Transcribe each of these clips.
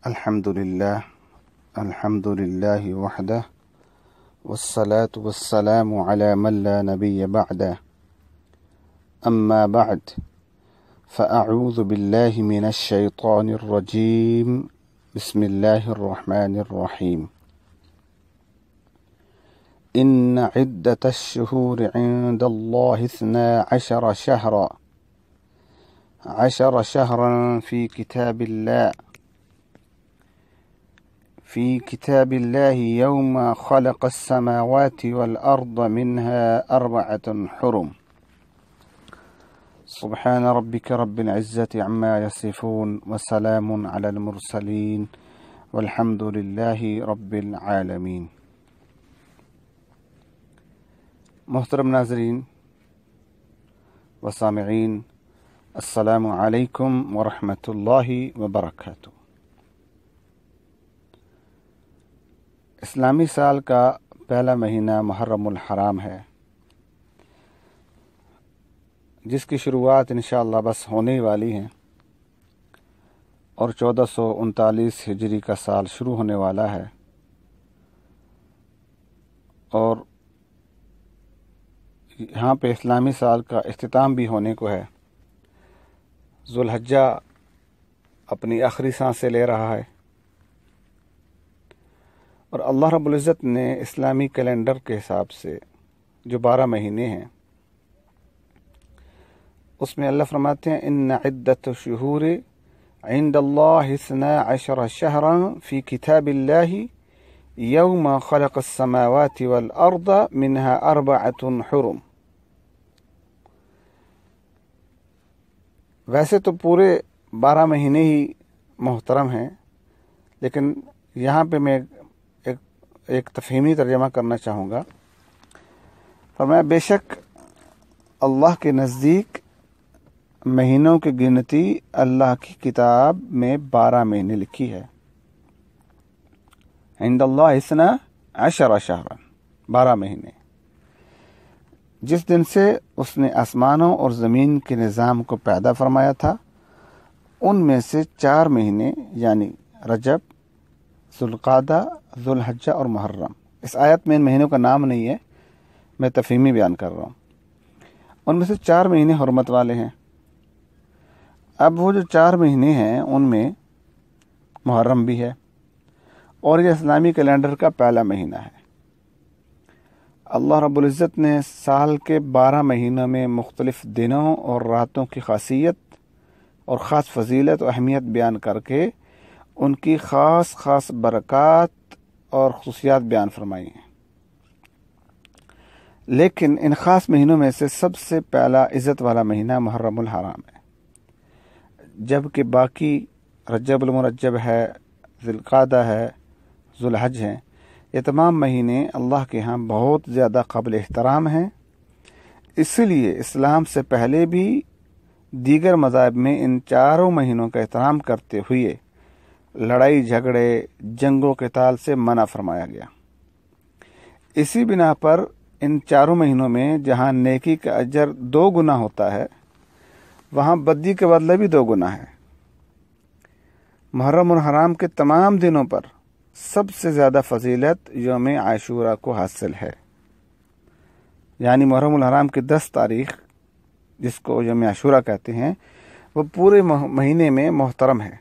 الحمد لله وحده والصلاة والسلام على من لا نبي بعده أما بعد فأعوذ بالله من الشيطان الرجيم بسم الله الرحمن الرحيم إن عدة الشهور عند الله 12 شهرا في كتاب الله يوم خلق السماوات والأرض منها 4 حرم سبحان ربك رب العزة عما يصفون وسلام على المرسلين والحمد لله رب العالمين۔ محترم ناظرین و سامعین، السلام علیکم ورحمۃ اللہ وبرکاتہ۔ اسلامی سال کا پہلا مہینہ محرم الحرام ہے، جس کی شروعات انشاءاللہ بس ہونے والی ہیں اور 1439 ہجری کا سال شروع ہونے والا ہے، اور یہاں پہ اسلامی سال کا اختتام بھی ہونے کو ہے۔ ذوالحجہ اپنی آخری سانسیں لے رہا ہے، اور اللہ رب العزت نے اسلامی کیلنڈر کے حساب سے جو 12 مہینے ہیں، اس میں اللہ فرماتے ہیں ان عدت الشہور عند اللہ 12 شہرا فی کتاب اللہ یوم خلق السماوات والارض منها 4 حرم۔ ویسے تو پورے 12 مہینے ہی محترم ہیں، لیکن یہاں پہ میں ایک تفہیمی ترجمہ کرنا چاہوں گا۔ فرمایا بے شک اللہ کے نزدیک مہینوں کی گنتی اللہ کی کتاب میں 12 مہینے لکھی ہے۔ عند اللہ 12 شہرا، 12 مہینے، جس دن سے اس نے آسمانوں اور زمین کے نظام کو پیدا فرمایا تھا، ان میں سے 4 مہینے یعنی رجب، ذوالقعدہ، ذوالحجہ اور محرم۔ اس آیت میں ان مہینوں کا نام نہیں ہے، میں تفہیمی بیان کر رہا ہوں۔ ان میں سے 4 مہینے حرمت والے ہیں۔ اب وہ جو 4 مہینے ہیں ان میں محرم بھی ہے، اور یہ اسلامی کیلنڈر کا پہلا مہینہ ہے۔ اللہ رب العزت نے سال کے 12 مہینوں میں مختلف دنوں اور راتوں کی خاصیت اور خاص فضیلت و اہمیت بیان کر کے ان کی خاص برکات اور خصوصیات بیان فرمائی ہیں، لیکن ان خاص مہینوں میں سے سب سے پہلا عزت والا مہینہ محرم الحرام ہے، جبکہ باقی رجب المرجب ہے، ذوالقعدہ ہے، ذوالحج ہیں، یہ تمام مہینے اللہ کے ہاں بہت زیادہ قابل احترام ہیں۔ اسی لیے اسلام سے پہلے بھی دیگر مذاہب میں ان 4 مہینوں کا احترام کرتے ہوئے لڑائی جھگڑے، جنگ و قتال سے منع فرمایا گیا۔ اسی بنا پر ان 4 مہینوں میں جہاں نیکی کا اجر 2 گنا ہوتا ہے، وہاں بدی کا بدلہ بھی 2 گنا ہے۔ محرم الحرام کے تمام دنوں پر سب سے زیادہ فضیلت یوم عاشورہ کو حاصل ہے، یعنی محرم الحرام کی 10 تاریخ جس کو یوم عاشورہ کہتے ہیں، وہ پورے مہینے میں محترم ہے۔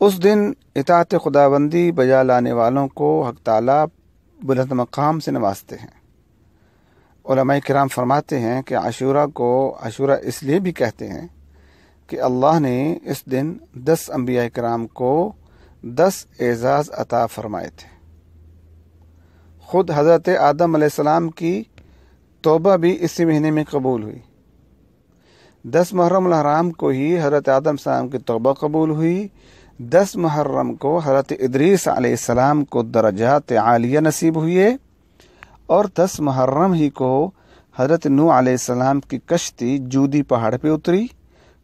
اس دن اطاعت خداوندی بجا لانے والوں کو حق تعالیٰ بلند مقام سے نوازتے ہیں۔ علماء کرام فرماتے ہیں کہ عاشورہ کو عاشورہ اس لیے بھی کہتے ہیں کہ اللہ نے اس دن 10 انبیاء کرام کو 10 اعزاز عطا فرمائے تھے۔ خود حضرت آدم علیہ السلام کی توبہ بھی اسی مہینے میں قبول ہوئی۔ 10 محرم الحرام کو ہی حضرت آدم علیہ السلام کی توبہ قبول ہوئی۔ 10 محرم کو حضرت ادریس علیہ السلام کو درجات عالیہ نصیب ہوئے، اور 10 محرم ہی کو حضرت نوح علیہ السلام کی کشتی جودی پہاڑ پہ اتری،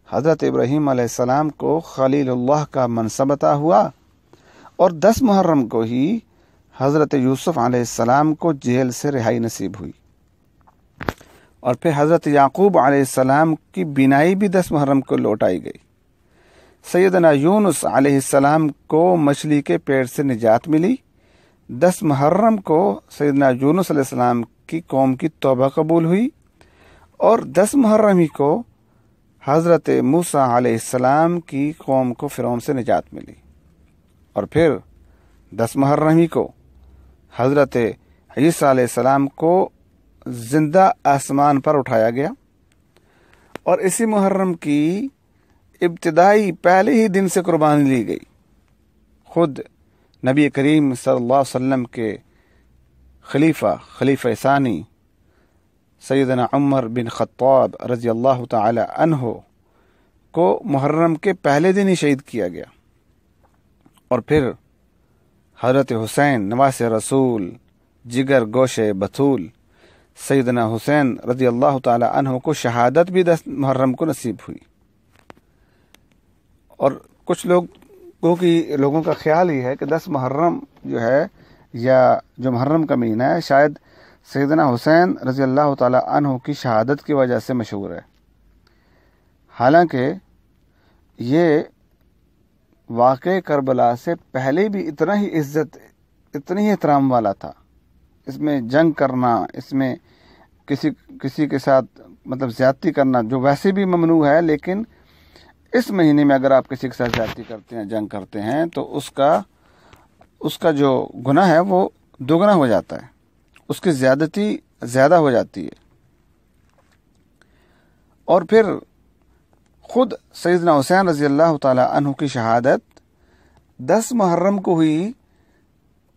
حضرت ابراہیم علیہ السلام کو خلیل اللہ کا منصب عطا ہوا، اور 10 محرم کو ہی حضرت یوسف علیہ السلام کو جیل سے رہائی نصیب ہوئی، اور پھر حضرت یعقوب علیہ السلام کی بینائی بھی 10 محرم کو لوٹائی گئی۔ سیدنا یونس علیہ السلام کو مچھلی کے پیٹ سے نجات ملی۔ 10 محرم کو سیدنا یونس علیہ السلام کی قوم کی توبہ قبول ہوئی، اور 10 محرم ہی کو حضرت موسیٰ علیہ السلام کی قوم کو فرعون سے نجات ملی، اور پھر 10 محرم ہی کو حضرت عیسیٰ علیہ السلام کو زندہ آسمان پر اٹھایا گیا، اور اسی محرم کی ابتدائی پہلے ہی دن سے قربانی لی گئی۔ خود نبی کریم صلی اللہ علیہ وسلم کے خلیفہ ثانی سیدنا عمر بن خطاب رضی اللہ تعالی عنہ کو محرم کے پہلے دن ہی شہید کیا گیا، اور پھر حضرت حسین نواسہ رسول جگر گوشے بطول سیدنا حسین رضی اللہ تعالی عنہ کو شہادت بھی 10 محرم کو نصیب ہوئی۔ اور کچھ لوگوں کا خیال ہی ہے کہ 10 محرم جو ہے، یا جو محرم کا مہینہ ہے، شاید سیدنا حسین رضی اللہ تعالی عنہ کی شہادت کی وجہ سے مشہور ہے، حالانکہ یہ واقع کربلا سے پہلے بھی اتنا ہی عزت، اتنی ہی احترام والا تھا۔ اس میں جنگ کرنا، اس میں کسی کے ساتھ مطلب زیادتی کرنا جو ویسے بھی ممنوع ہے، لیکن اس مہینے میں اگر آپ کسی کے ساتھ زیادتی کرتے ہیں، جنگ کرتے ہیں، تو اس کا جو گناہ ہے وہ دوگنا ہو جاتا ہے، اس کی زیادتی زیادہ ہو جاتی ہے۔ اور پھر خود سیدنا حسین رضی اللہ تعالی عنہ کی شہادت 10 محرم کو ہوئی،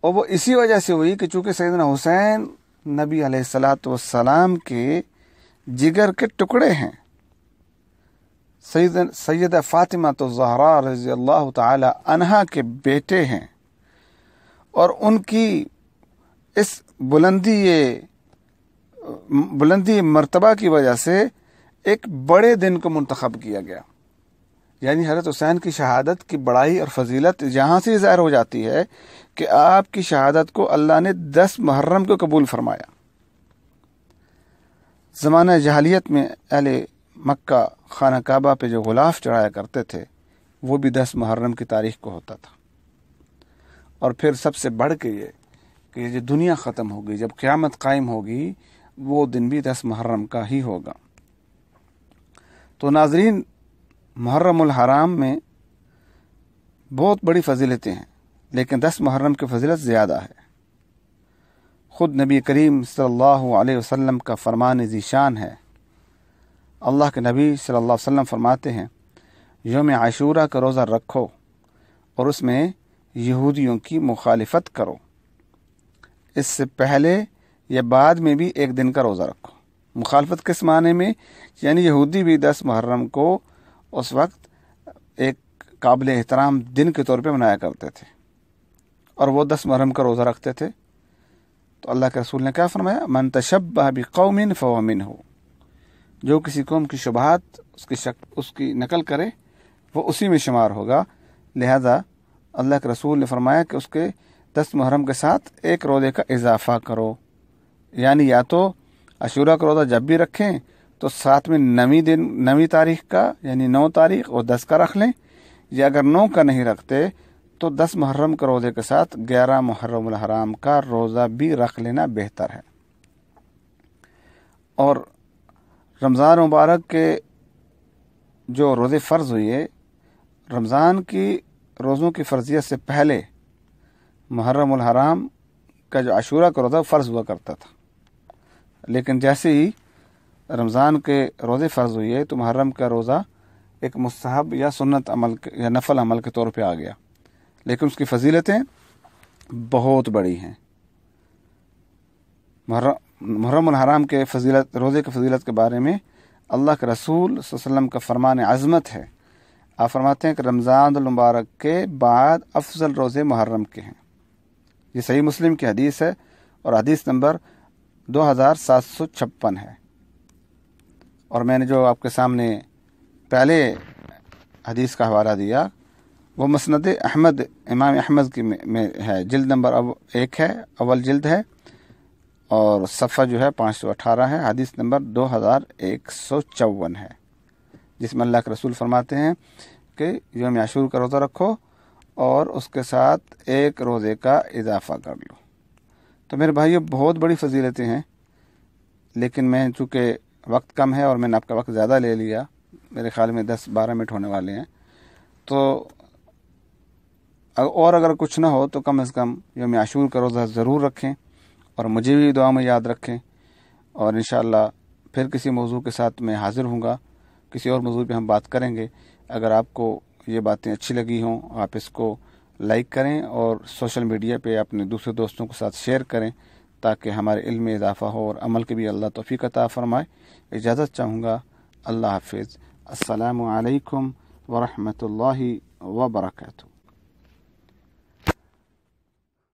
اور وہ اسی وجہ سے ہوئی کہ چونکہ سیدنا حسین نبی علیہ الصلاۃ والسلام کے جگر کے ٹکڑے ہیں، سیدہ فاطمہ الزہرا رضی اللہ تعالی عنہا کے بیٹے ہیں، اور ان کی اس بلندی مرتبہ کی وجہ سے ایک بڑے دن کو منتخب کیا گیا۔ یعنی حضرت حسین کی شہادت کی بڑائی اور فضیلت یہاں سے ظاہر ہو جاتی ہے کہ آپ کی شہادت کو اللہ نے 10 محرم کو قبول فرمایا۔ زمانہ جاہلیت میں اہل مکہ خانہ کعبہ پہ جو غلاف چڑھایا کرتے تھے، وہ بھی 10 محرم کی تاریخ کو ہوتا تھا۔ اور پھر سب سے بڑھ کے یہ کہ یہ جو دنیا ختم ہوگی، جب قیامت قائم ہوگی، وہ دن بھی 10 محرم کا ہی ہوگا۔ تو ناظرین، محرم الحرام میں بہت بڑی فضیلتیں ہیں، لیکن 10 محرم کی فضیلت زیادہ ہے۔ خود نبی کریم صلی اللہ علیہ وسلم کا فرمان ذیشان ہے۔ اللہ کے نبی صلی اللہ علیہ وسلم فرماتے ہیں، یوم عاشورہ کا روزہ رکھو اور اس میں یہودیوں کی مخالفت کرو۔ اس سے پہلے یا بعد میں بھی ایک دن کا روزہ رکھو۔ مخالفت کس معنی میں؟ یعنی یہودی بھی 10 محرم کو اس وقت ایک قابل احترام دن کے طور پہ منایا کرتے تھے، اور وہ 10 محرم کا روزہ رکھتے تھے۔ تو اللہ کے رسول نے کیا فرمایا؟ من تشبہ بقوم فہو منہ، جو کسی قوم کی شبہات اس کی نقل کرے وہ اسی میں شمار ہوگا۔ لہذا اللہ کے رسول نے فرمایا کہ اس کے 10 محرم کے ساتھ ایک روزے کا اضافہ کرو، یعنی یا تو عاشورہ کا روزہ جب بھی رکھیں تو ساتھ میں 9 تاریخ کا یعنی 9 تاریخ اور 10 کا رکھ لیں، یا اگر 9 کا نہیں رکھتے تو 10 محرم کے روزے کے ساتھ 11 محرم الحرام کا روزہ بھی رکھ لینا بہتر ہے۔ اور رمضان مبارک کے جو روزے فرض ہوئے، رمضان کی روزوں کی فرضیت سے پہلے محرم الحرام کا جو عاشورہ کا روزہ فرض ہوا کرتا تھا، لیکن جیسے ہی رمضان کے روزے فرض ہوئے تو محرم کا روزہ ایک مستحب یا سنت عمل یا نفل عمل کے طور پہ آ گیا، لیکن اس کی فضیلتیں بہت بڑی ہیں۔ محرم الحرام کے روزے کی فضیلت کے بارے میں اللہ کے رسول صلی اللہ علیہ وسلم کا فرمان عظمت ہے۔ آپ فرماتے ہیں کہ رمضان المبارک کے بعد افضل روزے محرم کے ہیں۔ یہ صحیح مسلم کی حدیث ہے، اور حدیث نمبر 2756 ہے۔ اور میں نے جو آپ کے سامنے پہلے حدیث کا حوالہ دیا وہ مسند احمد، امام احمد کی میں ہے، جلد نمبر 1 ہے، اول جلد ہے، اور صفحہ جو ہے 518 ہے، حدیث نمبر 2154 ہے، جس میں اللہ کے رسول فرماتے ہیں کہ یوم عاشور کا روزہ رکھو اور اس کے ساتھ ایک روزے کا اضافہ کر لو۔ تو میرے بھائیو بہت بڑی فضیلتیں ہیں، لیکن میں چونکہ وقت کم ہے اور میں نے آپ کا وقت زیادہ لے لیا، میرے خیال میں 10-12 منٹ ہونے والے ہیں، تو اور اگر کچھ نہ ہو تو کم از کم یوم عاشور کا روزہ ضرور رکھیں اور مجھے بھی دعا میں یاد رکھیں، اور انشاءاللہ پھر کسی موضوع کے ساتھ میں حاضر ہوں گا، کسی اور موضوع پہ ہم بات کریں گے۔ اگر آپ کو یہ باتیں اچھی لگی ہوں آپ اس کو لائک کریں اور سوشل میڈیا پہ اپنے دوسرے دوستوں کے ساتھ شیئر کریں تاکہ ہمارے علم میں اضافہ ہو اور عمل کے بھی اللہ توفیق عطا فرمائے۔ اجازت چاہوں گا، اللہ حافظ، السلام علیکم ورحمۃ اللہ وبرکاتہ۔